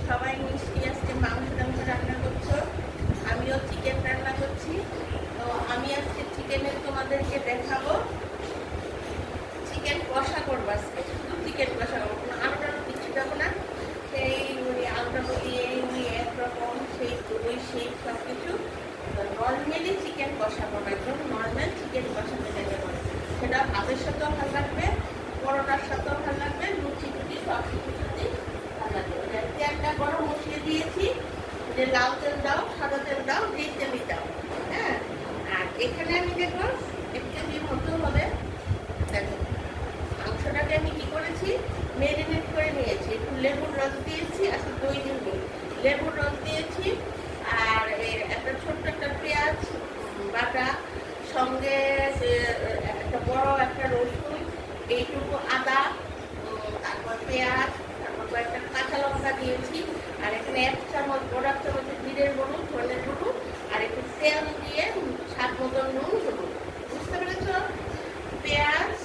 সবাই মিষ্টি আজকে মাংস টাংস রান্না করছো, আমিও চিকেন রান্না করছি। তো আমি আজকে চিকেনের তোমাদেরকে দেখাবো, চিকেন কষা করবো আজকে, শুধু চিকেন কষা করবো, কোনো আলু টালু কিছু দেবো না। সেই আলু টালু দিয়ে একরকম সেই দই সেই সব কিছু নর্মালি চিকেন কষাবো না, একদম নর্মাল চিকেন কষাতে যেতে পারে। সেটা ভাতের সাথেও ভালো লাগবে, পরোটার সাথেও ভালো লাগবে, লুচি টুচি সব কিছুর সাথেই ভালো লাগবে। তেলটা গরম বসিয়ে দিয়েছি, যে লাল তেল দাও সাদা তেল দাও যেই তেলই দাও, হ্যাঁ। আর এখানে আমি দেখো 1 কেজির মতো হবে। দেখো মাংসটাকে আমি কি করেছি, মেরিনেট করে নিয়েছি, একটু লেবুর রস দিয়েছি, আসলে দই দিইনি, লেবুর রস দিয়েছি। আর একটা ছোট্ট একটা পেঁয়াজ বাটা, সঙ্গে একটা বড় একটা রসুন, এইটুকু আদা, তারপর পেঁয়াজ, তারপর কয়েকটা কাঁচা লঙ্কা দিয়েছি। আর এখানে 1 চামচ বড় 1 চামচ জিরের গুঁড়ো, ধনের গুঁড়ো, আর একটু তেল দিয়ে স্বাদ মতো নুন হলুদ। বুঝতে পেরেছ? পেঁয়াজ,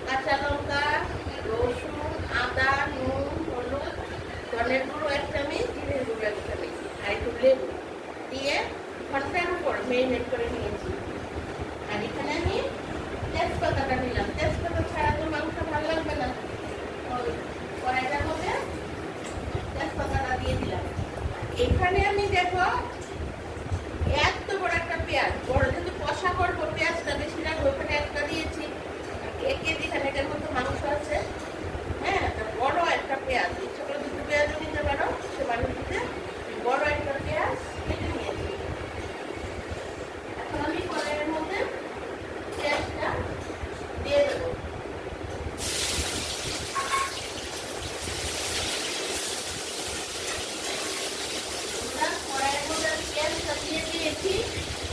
কাঁচা লঙ্কা, রসুন, আদা, নুন, হলুদ, ধনের গুঁড়ো 1 চামচ, জিরের গুঁড়ো 1 চামচ, আর একটু লেবু দিয়ে ঘন্টার উপর মেরিনেট করে নিয়েছি। আর এখানে আমি তেজপাতাটা নিলাম, তেজপাতা ছাড়া তো মাংস ভালো লাগবে না। কড়াইটার মধ্যে তেজপাতাটা দিয়ে দিলাম। এখানে আমি দেখো এত বড় একটা পেঁয়াজ, বড় যেহেতু কষা করবো পেঁয়াজটা বেশি রাখবো, ওখানে একটা দিয়েছি। 1 কেজি খানেকের মতো মাংস আছে, হ্যাঁ। বড় একটা পেঁয়াজ, ইচ্ছা করে 2টো পেঁয়াজও নিতে পারো, সে বাড়িতে বড় একটা পেঁয়াজ কেটে নিয়েছি। এখন আমি কড়াইয়ের মধ্যে পেঁয়াজটা দিয়ে দেবো। কড়াইয়ের মধ্যে আমি পেঁয়াজটা দিয়ে দিয়েছি।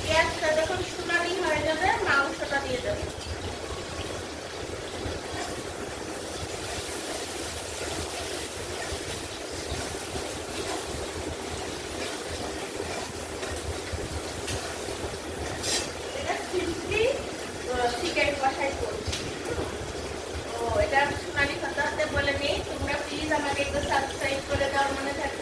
পেঁয়াজটা যখন সোনালি হয়ে যাবে মাংসটা দিয়ে দেবো। চিকেন কষাই করছি, তো এটা সোনালি কথা হতে বলে নেই। তোমরা প্লিজ আমাকে একটু সাবস্ক্রাইব করে দাও, মনে থাকে।